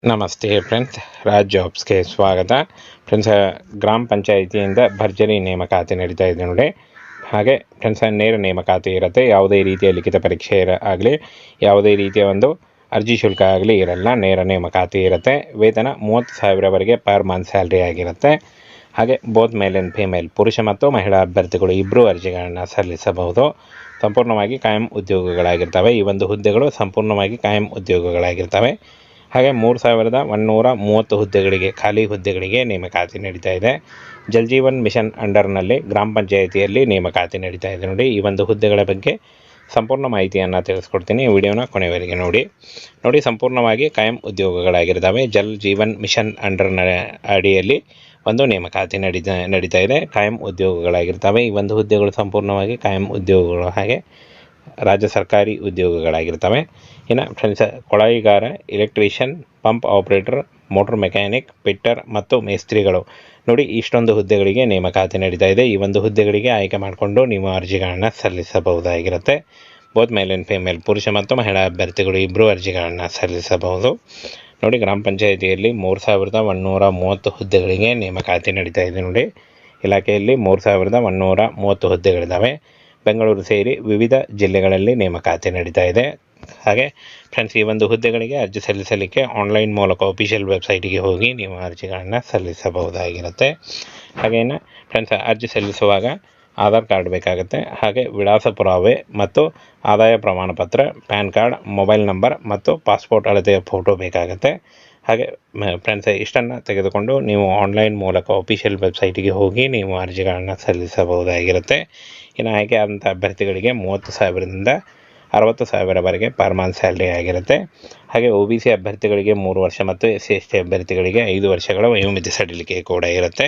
ನಮಸ್ತೆ ಫ್ರೆಂಡ್ಸ್, ರಾಜ್ ಜಾಬ್ಸ್ಗೆ ಸ್ವಾಗತ. ಫ್ರೆಂಡ್ಸ್, ಗ್ರಾಮ ಪಂಚಾಯಿತಿಯಿಂದ ಭರ್ಜರಿ ನೇಮಕಾತಿ ನಡೀತಾ ಇದೆ ನೋಡಿ. ಹಾಗೆ ಫ್ರೆಂಡ್ಸ್, ನೇರ ನೇಮಕಾತಿ ಇರುತ್ತೆ. ಯಾವುದೇ ರೀತಿಯ ಲಿಖಿತ ಪರೀಕ್ಷೆ ಆಗಲಿ, ಯಾವುದೇ ರೀತಿಯ ಒಂದು ಅರ್ಜಿ ಶುಲ್ಕ ಆಗಲಿ ಇರಲ್ಲ. ನೇರ ನೇಮಕಾತಿ ಇರುತ್ತೆ. ವೇತನ 30,000ವರೆಗೆ ಪರ್ ಮಂತ್ ಸ್ಯಾಲ್ರಿ ಆಗಿರುತ್ತೆ. ಹಾಗೆ ಬೋತ್ ಮೇಲ್ ಆ್ಯಂಡ್ ಫಿಮೇಲ್, ಪುರುಷ ಮತ್ತು ಮಹಿಳಾ ಅಭ್ಯರ್ಥಿಗಳು ಇಬ್ಬರು ಅರ್ಜಿಗಳನ್ನು ಸಲ್ಲಿಸಬಹುದು. ಸಂಪೂರ್ಣವಾಗಿ ಕಾಯಂ ಉದ್ಯೋಗಗಳಾಗಿರ್ತವೆ. ಈ ಒಂದು ಹುದ್ದೆಗಳು ಸಂಪೂರ್ಣವಾಗಿ ಕಾಯಂ ಉದ್ಯೋಗಗಳಾಗಿರ್ತವೆ. ಹಾಗೆ 3,130 ಹುದ್ದೆಗಳಿಗೆ, ಖಾಲಿ ಹುದ್ದೆಗಳಿಗೆ ನೇಮಕಾತಿ ನಡೀತಾ ಇದೆ. ಜಲ್ ಜೀವನ್ ಮಿಷನ್ ಅಂಡರ್ನಲ್ಲಿ ಗ್ರಾಮ ಪಂಚಾಯಿತಿಯಲ್ಲಿ ನೇಮಕಾತಿ ನಡೀತಾ ಇದೆ ನೋಡಿ. ಈ ಒಂದು ಹುದ್ದೆಗಳ ಬಗ್ಗೆ ಸಂಪೂರ್ಣ ಮಾಹಿತಿಯನ್ನು ತಿಳಿಸ್ಕೊಡ್ತೀನಿ. ವಿಡಿಯೋನ ಕೊನೆವರೆಗೆ ನೋಡಿ. ಸಂಪೂರ್ಣವಾಗಿ ಕಾಯಂ ಉದ್ಯೋಗಗಳಾಗಿರ್ತವೆ. ಜಲ್ ಜೀವನ್ ಮಿಷನ್ ಅಂಡರ್ನ ಅಡಿಯಲ್ಲಿ ಒಂದು ನೇಮಕಾತಿ ನಡೀತಾ ಇದೆ. ಕಾಯಂ ಉದ್ಯೋಗಗಳಾಗಿರ್ತವೆ. ಈ ಒಂದು ಹುದ್ದೆಗಳು ಸಂಪೂರ್ಣವಾಗಿ ಕಾಯಂ ಉದ್ಯೋಗಗಳು, ಹಾಗೆ ರಾಜ್ಯ ಸರ್ಕಾರಿ ಉದ್ಯೋಗಗಳಾಗಿರ್ತವೆ. ಇನ್ನು ಫ್ರೆಂಡ್ಸ್, ಕೊಳಾಯಿಗಾರ, electrician, pump operator, motor mechanic, fitter ಮತ್ತು ಮೇಸ್ತ್ರಿಗಳು ನೋಡಿ, ಇಷ್ಟೊಂದು ಹುದ್ದೆಗಳಿಗೆ ನೇಮಕಾತಿ ನಡೀತಾ ಇದೆ. ಈ ಒಂದು ಹುದ್ದೆಗಳಿಗೆ ಆಯ್ಕೆ ಮಾಡಿಕೊಂಡು ನೀವು ಅರ್ಜಿಗಳನ್ನು ಸಲ್ಲಿಸಬಹುದಾಗಿರುತ್ತೆ. ಬೋತ್ ಮೇಲ್ ಆ್ಯಂಡ್ ಫಿಮೇಲ್, ಪುರುಷ ಮತ್ತು ಮಹಿಳಾ ಅಭ್ಯರ್ಥಿಗಳು ಇಬ್ಬರು ಅರ್ಜಿಗಳನ್ನು ಸಲ್ಲಿಸಬಹುದು ನೋಡಿ. ಗ್ರಾಮ ಪಂಚಾಯಿತಿಯಲ್ಲಿ 3,130 ಹುದ್ದೆಗಳಿಗೆ ನೇಮಕಾತಿ ನಡೀತಾ ಇದೆ ನೋಡಿ. ಇಲಾಖೆಯಲ್ಲಿ 3,130 ಹುದ್ದೆಗಳಿದ್ದಾವೆ. ಬೆಂಗಳೂರು ಸೇರಿ ವಿವಿಧ ಜಿಲ್ಲೆಗಳಲ್ಲಿ ನೇಮಕಾತಿ ನಡೀತಾ ಇದೆ. ಹಾಗೆ ಫ್ರೆಂಡ್ಸ್, ಈ ಒಂದು ಹುದ್ದೆಗಳಿಗೆ ಅರ್ಜಿ ಸಲ್ಲಿಸಲಿಕ್ಕೆ ಆನ್ಲೈನ್ ಮೂಲಕ ಅಫಿಷಿಯಲ್ ವೆಬ್ಸೈಟಿಗೆ ಹೋಗಿ ನೀವು ಅರ್ಜಿಗಳನ್ನು ಸಲ್ಲಿಸಬಹುದಾಗಿರುತ್ತೆ. ಹಾಗೇನು ಫ್ರೆಂಡ್ಸ್, ಅರ್ಜಿ ಸಲ್ಲಿಸುವಾಗ ಆಧಾರ್ ಕಾರ್ಡ್ ಬೇಕಾಗುತ್ತೆ. ಹಾಗೆ ವಿಳಾಸ ಪುರಾವೆ ಮತ್ತು ಆದಾಯ ಪ್ರಮಾಣ ಪತ್ರ, ಪ್ಯಾನ್ ಕಾರ್ಡ್, ಮೊಬೈಲ್ ನಂಬರ್ ಮತ್ತು ಪಾಸ್ಪೋರ್ಟ್ ಅಳತೆಯ ಫೋಟೋ ಬೇಕಾಗುತ್ತೆ. ಹಾಗೆ ಫ್ರೆಂಡ್ಸ್, ಇಷ್ಟನ್ನು ತೆಗೆದುಕೊಂಡು ನೀವು ಆನ್ಲೈನ್ ಮೂಲಕ ಅಫಿಷಿಯಲ್ ವೆಬ್ಸೈಟಿಗೆ ಹೋಗಿ ನೀವು ಅರ್ಜಿಗಳನ್ನು ಸಲ್ಲಿಸಬಹುದಾಗಿರುತ್ತೆ. ಇನ್ನು ಆಯ್ಕೆ ಆದಂಥ ಅಭ್ಯರ್ಥಿಗಳಿಗೆ 30,000ದಿಂದ 60,000ವರೆಗೆ ಪರ್ ಮಂತ್ ಸ್ಯಾಲ್ರಿ ಆಗಿರುತ್ತೆ. ಹಾಗೆ OBC ಅಭ್ಯರ್ಥಿಗಳಿಗೆ 3 ವರ್ಷ ಮತ್ತು SC/ST ಅಭ್ಯರ್ಥಿಗಳಿಗೆ 5 ವರ್ಷಗಳ ವಯೋಮಿತಿ ಸಡಿಲಿಕೆ ಕೂಡ ಇರುತ್ತೆ.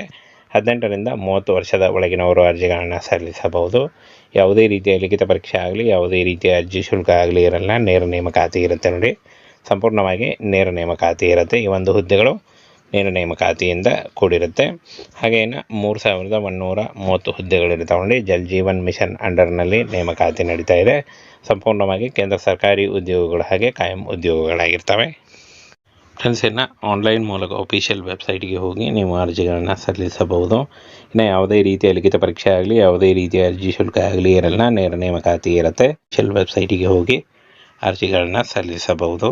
18ರಿಂದ 30 ವರ್ಷದ ಒಳಗಿನವರು ಅರ್ಜಿಗಳನ್ನು ಸಲ್ಲಿಸಬಹುದು. ಯಾವುದೇ ರೀತಿಯ ಲಿಖಿತ ಪರೀಕ್ಷೆ ಆಗಲಿ, ಯಾವುದೇ ರೀತಿಯ ಅರ್ಜಿ ಶುಲ್ಕ ಆಗಲಿ ಇರಲ್ಲ. ನೇರ ನೇಮಕಾತಿ ಇರುತ್ತೆ ನೋಡಿ. ಸಂಪೂರ್ಣವಾಗಿ ನೇರ ನೇಮಕಾತಿ ಇರುತ್ತೆ. ಈ ಒಂದು ಹುದ್ದೆಗಳು ನೇರ ನೇಮಕಾತಿಯಿಂದ ಕೂಡಿರುತ್ತೆ. ಹಾಗೇನು 3,130 ಹುದ್ದೆಗಳಿರ್ತಾವೆ ನೋಡಿ. ಜಲ್ ಜೀವನ್ ಮಿಷನ್ ಅಂಡರ್ನಲ್ಲಿ ನೇಮಕಾತಿ ನಡೀತಾ ಇದೆ. ಸಂಪೂರ್ಣವಾಗಿ ಕೇಂದ್ರ ಸರ್ಕಾರಿ ಉದ್ಯೋಗಗಳು, ಹಾಗೆ ಕಾಯಂ ಉದ್ಯೋಗಗಳಾಗಿರ್ತವೆ. ಫ್ರೆಂಡ್ಸ್, ಇನ್ನು ಆನ್ಲೈನ್ ಮೂಲಕ ಅಫಿಷಿಯಲ್ ವೆಬ್ಸೈಟಿಗೆ ಹೋಗಿ ನೀವು ಅರ್ಜಿಗಳನ್ನು ಸಲ್ಲಿಸಬಹುದು. ಇನ್ನು ಯಾವುದೇ ರೀತಿಯ ಲಿಖಿತ ಪರೀಕ್ಷೆ ಆಗಲಿ, ಯಾವುದೇ ರೀತಿಯ ಅರ್ಜಿ ಶುಲ್ಕ ಆಗಲಿ ಇರಲ್ಲ. ನೇರ ನೇಮಕಾತಿ ಇರುತ್ತೆ. ಅಫಿಷಿಯಲ್ ವೆಬ್ಸೈಟಿಗೆ ಹೋಗಿ ಅರ್ಜಿಗಳನ್ನು ಸಲ್ಲಿಸಬಹುದು.